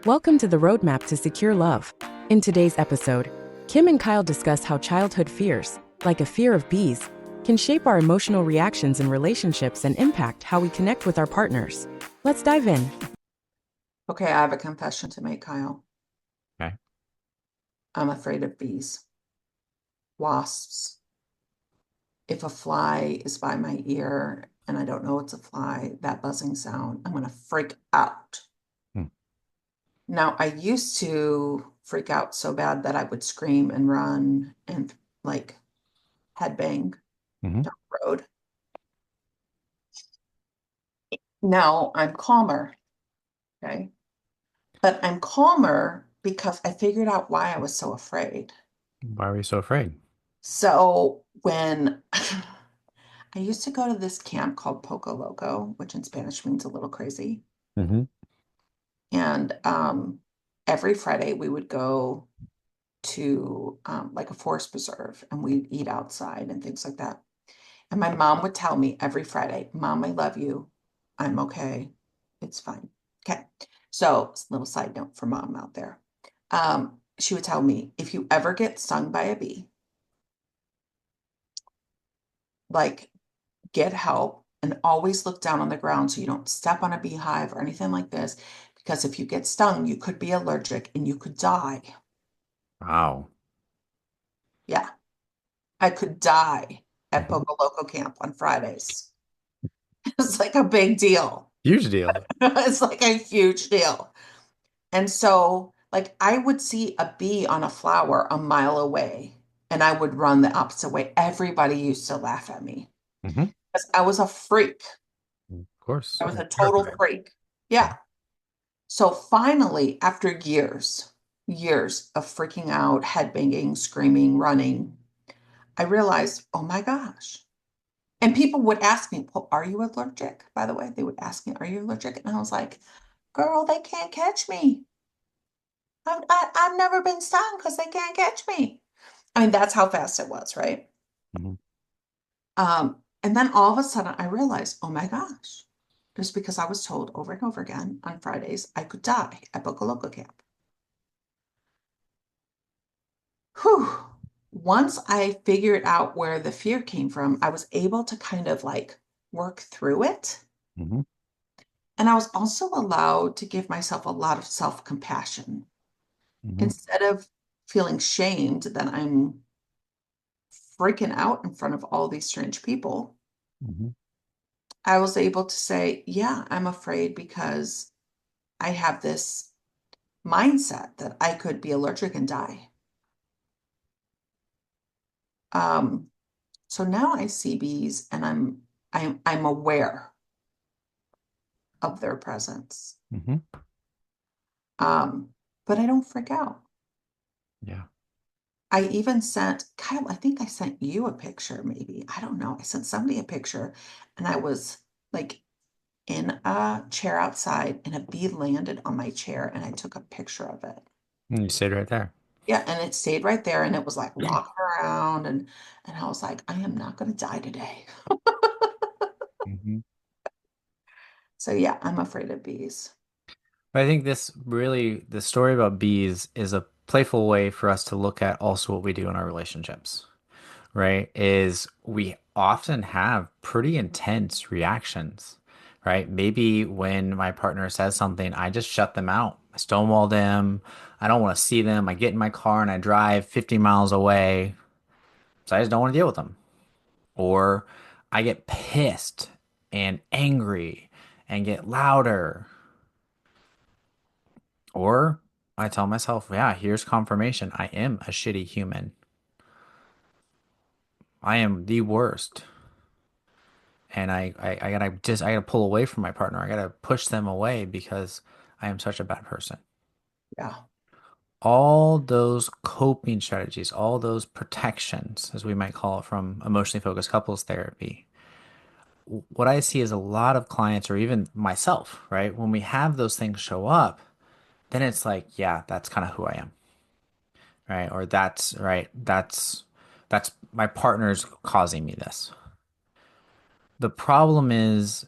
Welcome to the Roadmap to Secure Love. In today's episode, Kim and Kyle discuss how childhood fears, like a fear of bees, can shape our emotional reactions in relationships and impact how we connect with our partners. Let's dive in. Okay, I have a confession to make, Kyle. Okay. I'm afraid of bees, wasps. If a fly is by my ear and I don't know it's a fly, that buzzing sound, I'm going to freak out. Hmm. Now, I used to freak out so bad that I would scream and run and like headbang hmm down the road. Now I'm calmer, okay? But I'm calmer because I figured out why I was so afraid. Why are we so afraid? So when I used to go to this camp called Poco Loco, which in Spanish means a little crazy. hmm And every Friday we would go to like a forest preserve and we'd eat outside and things like that. And my mom would tell me every Friday, Mom, I love you. I'm okay. It's fine. Okay. So, little side note for mom out there. She would tell me, if you ever get stung by a bee, like get help and always look down on the ground so you don't step on a beehive or anything like this. Because if you get stung, you could be allergic and you could die. Wow. Yeah, I could die at hmm Poco Loco camp on Fridays. It's like a big deal. Huge deal. It's like a huge deal. And so, like, I would see a bee on a flower a mile away and I would run the opposite way. Everybody used to laugh at me hmm because I was a freak. Of course. I was a total Terrified. freak. Yeah. Yeah. So finally, after years of freaking out, headbanging, screaming, running, I realized, oh my gosh. And people would ask me, well, are you allergic? By the way, they would ask me, are you allergic? And I was like, girl, they can't catch me. I've never been stung because they can't catch me. I mean, that's how fast it was, right? hmm And then all of a sudden I realized, oh my gosh, just because I was told over and over again on Fridays I could die at Boca Loco camp. Whew. Once I figured out where the fear came from, I was able to kind of like work through it. hmm And I was also allowed to give myself a lot of self-compassion. hmm Instead of feeling shamed that I'm freaking out in front of all these strange people, hmm I was able to say, yeah, I'm afraid because I have this mindset that I could be allergic and die. Um, so now I see bees and I'm aware of their presence. hmm But I don't freak out. Yeah. I even sent Kyle, I think I sent you a picture, maybe. I don't know. I sent somebody a picture and I was like in a chair outside and a bee landed on my chair and I took a picture of it. And you stayed right there. Yeah, and it stayed right there and it was like rocking around and I was like, I am not going to die today. hmm So yeah, I'm afraid of bees. But I think the story about bees is a playful way for us to look at also what we do in our relationships, right? Is we often have pretty intense reactions, right? Maybe when my partner says something, I just shut them out. I stonewall them. I don't want to see them. I get in my car and I drive 50 miles away. So I just don't want to deal with them. Or I get pissed and angry and get louder. Or I tell myself, yeah, here's confirmation. I am a shitty human. I am the worst. And I gotta pull away from my partner. I gotta push them away because I am such a bad person. Yeah. All those coping strategies, all those protections, as we might call it from emotionally focused couples therapy, what I see is a lot of clients or even myself, right? When we have those things show up, then it's like, yeah, that's kind of who I am, right? Or that's right, that's my partner's causing me this. The problem is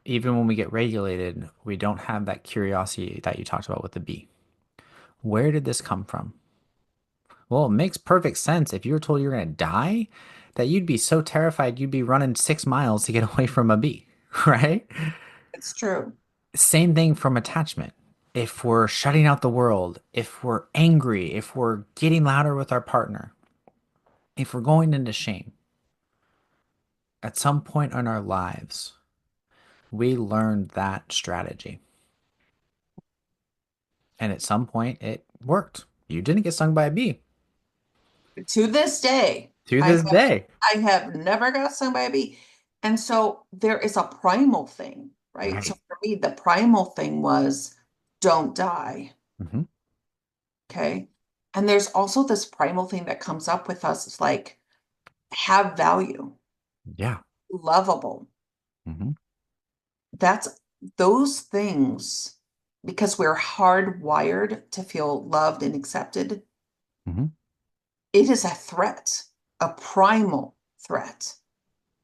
Even when we get regulated, we don't have that curiosity that you talked about with the bee. Where did this come from? Well, it makes perfect sense. If you were told you're going to die, that you'd be so terrified you'd be running 6 miles to get away from a bee, right? It's true. Same thing from attachment. If we're shutting out the world, if we're angry, if we're getting louder with our partner, if we're going into shame, at some point in our lives, we learned that strategy. And at some point, it worked. You didn't get stung by a bee To this day, to I this have day. I have never got stung by a bee. And so there is a primal thing, right? So Right. for me, the primal thing was don't die. Hmm. Okay. And there's also this primal thing that comes up with us. It's like have value, Yeah. lovable. Hmm. That's those things because we're hardwired to feel loved and accepted. Hmm. It is a threat, a primal threat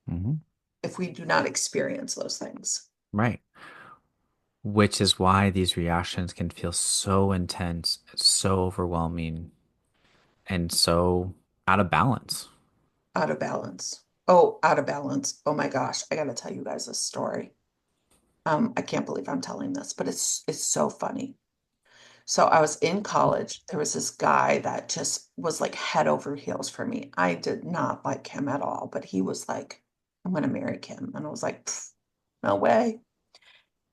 Hmm. if we do not experience those things. Right. Which is why these reactions can feel so intense, so overwhelming, and so out of balance. Out of balance. Oh, out of balance. Oh my gosh, I gotta tell you guys a story. I can't believe I'm telling this, but it's so funny. So I was in college. There was this guy that just was like head over heels for me. I did not like him at all, but he was like, I'm gonna marry Kim. And I was like, "Pfft, no way.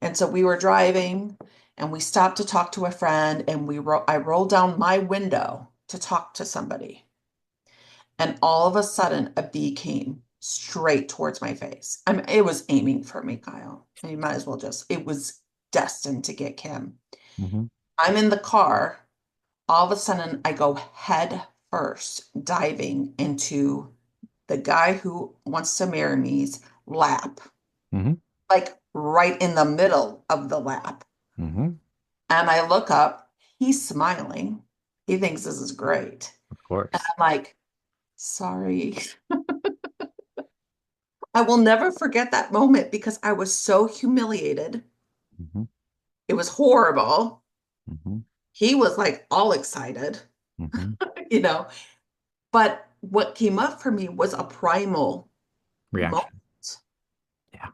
And so we were driving and we stopped to talk to a friend and I rolled down my window to talk to somebody. And all of a sudden a bee came straight towards my face. I mean, it was aiming for me, Kyle. And you might as well it was destined to get Kim. Hmm. I'm in the car. All of a sudden, I go head first, diving into the guy who wants to marry me's lap, Hmm. like right in the middle of the lap. Hmm. And I look up, he's smiling. He thinks this is great. Of course. I'm like, sorry. I will never forget that moment because I was so humiliated. Hmm. It was horrible. Hmm. He was like all excited, Hmm. you know. But what came up for me was a primal moment. Reaction. Yeah.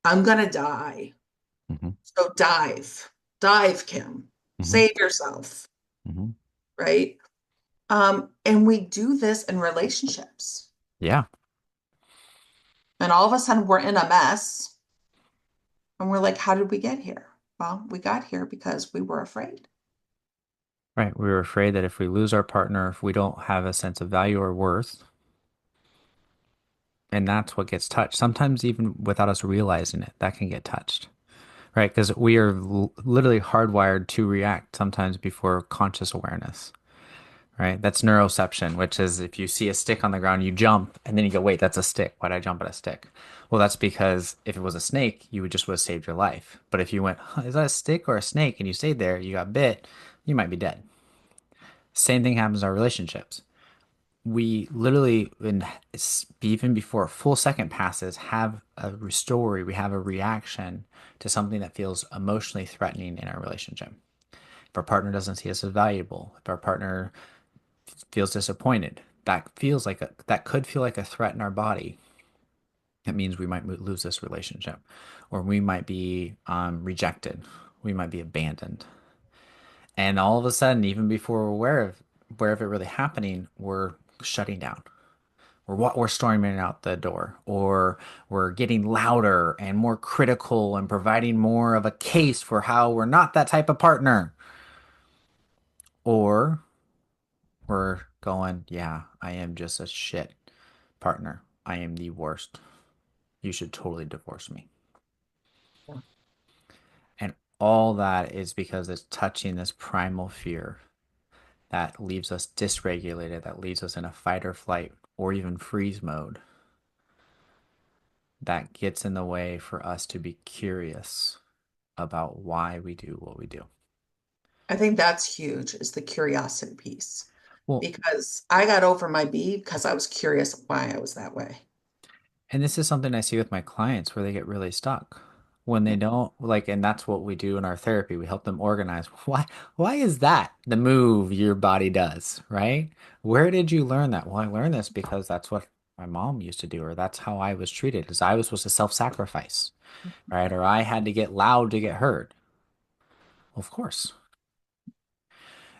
I'm gonna die. Hmm. So dive, Kim. Hmm. Save yourself, Hmm. right? And we do this in relationships. Yeah. And all of a sudden we're in a mess and we're like, how did we get here? Well, we got here because we were afraid. Right. We were afraid that if we lose our partner, if we don't have a sense of value or worth, and that's what gets touched. Sometimes even without us realizing it, that can get touched. Right? Because we are literally hardwired to react sometimes before conscious awareness. Right? That's neuroception, which is if you see a stick on the ground, you jump and then you go, wait, that's a stick. Why'd I jump at a stick? Well, that's because if it was a snake, you would just saved your life. But if you went, huh, is that a stick or a snake? And you stayed there, you got bit, you might be dead. Same thing happens in our relationships. We literally, even before a full second passes, have a story, we have a reaction to something that feels emotionally threatening in our relationship. If our partner doesn't see us as valuable, if our partner feels disappointed, that could feel like a threat in our body. That means we might lose this relationship, or we might be rejected, we might be abandoned, and all of a sudden, even before we're aware of it really happening, we're shutting down. We're storming out the door, or we're getting louder and more critical and providing more of a case for how we're not that type of partner, or we're going, yeah, I am just a shit partner. I am the worst. You should totally divorce me. And all that is because it's touching this primal fear that leaves us dysregulated, that leaves us in a fight or flight or even freeze mode, that gets in the way for us to be curious about why we do what we do. I think that's huge, is the curiosity piece. Well, Because I got over my bee because I was curious why I was that way. And this is something I see with my clients where they get really stuck when they don't like, and that's what we do in our therapy. We help them organize. Why is that the move your body does, right? Where did you learn that? Well, I learned this because that's what my mom used to do, or that's how I was treated, is I was supposed to self-sacrifice, right? Or I had to get loud to get heard. Well, of course.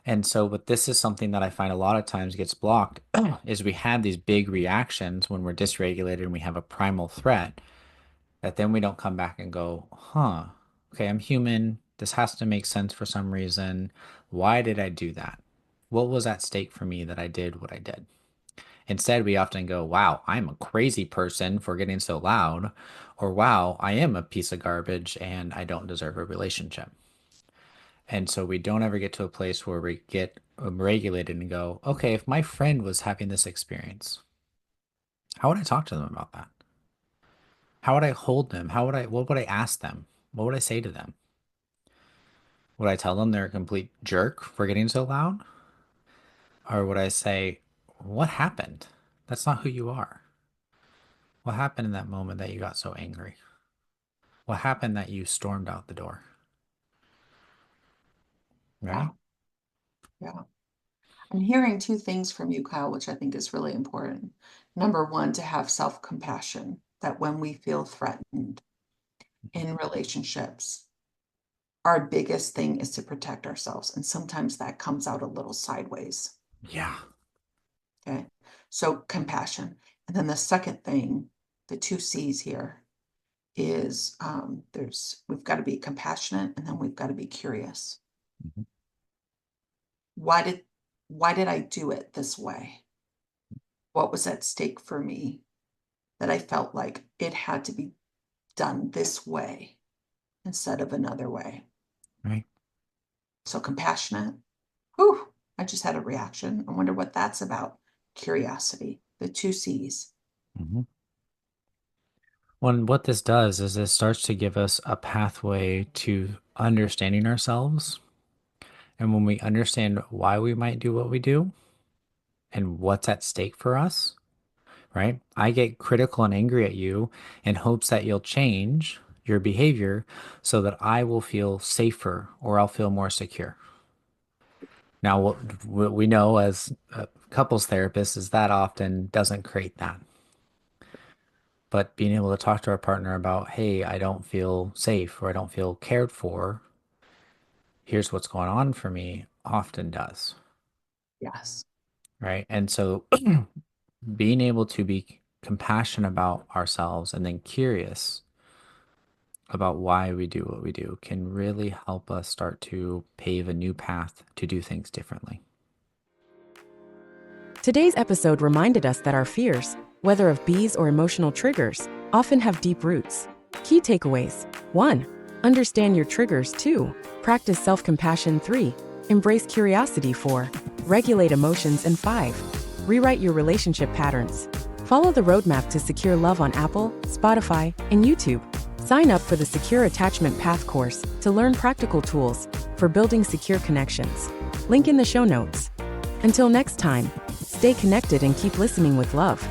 And so, but this is something that I find a lot of times gets blocked is we have these big reactions when we're dysregulated and we have a primal threat that then we don't come back and go, huh, okay, I'm human. This has to make sense for some reason. Why did I do that? What was at stake for me that I did what I did? Instead, we often go, wow, I'm a crazy person for getting so loud, or wow, I am a piece of garbage and I don't deserve a relationship. And so we don't ever get to a place where we get regulated and go, okay, if my friend was having this experience, how would I talk to them about that? How would I hold them? What would I ask them? What would I say to them? Would I tell them they're a complete jerk for getting so loud? Or would I say, what happened? That's not who you are. What happened in that moment that you got so angry? What happened that you stormed out the door? Yeah. Right? Yeah. I'm hearing two things from you, Kyle, which I think is really important. Number one, to have self-compassion, that when we feel threatened in relationships, our biggest thing is to protect ourselves. And sometimes that comes out a little sideways. Yeah. Okay. So compassion. And then the second thing, the two C's here is we've got to be compassionate and then we've got to be curious. Mhm. Why did I do it this way? What was at stake for me that I felt like it had to be done this way instead of another way? Right. So compassionate. Whew, I just had a reaction. I wonder what that's about. Curiosity, the two C's. Mhm. When what this does is it starts to give us a pathway to understanding ourselves. And when we understand why we might do what we do and what's at stake for us, right? I get critical and angry at you in hopes that you'll change your behavior so that I will feel safer or I'll feel more secure. Now, what we know as couples therapists is that often doesn't create that. But being able to talk to our partner about, hey, I don't feel safe or I don't feel cared for, here's what's going on for me, often does, Yes. right? And so being able to be compassionate about ourselves and then curious about why we do what we do can really help us start to pave a new path to do things differently. Today's episode reminded us that our fears, whether of bees or emotional triggers, often have deep roots. Key takeaways: 1. Understand your triggers. 2. Practice self-compassion. 3. Embrace curiosity. 4. Regulate emotions. And 5. Rewrite your relationship patterns. Follow the roadmap to secure love on Apple, Spotify, and YouTube. Sign up for the Secure Attachment Path course to learn practical tools for building secure connections. Link in the show notes. Until next time, stay connected and keep listening with love.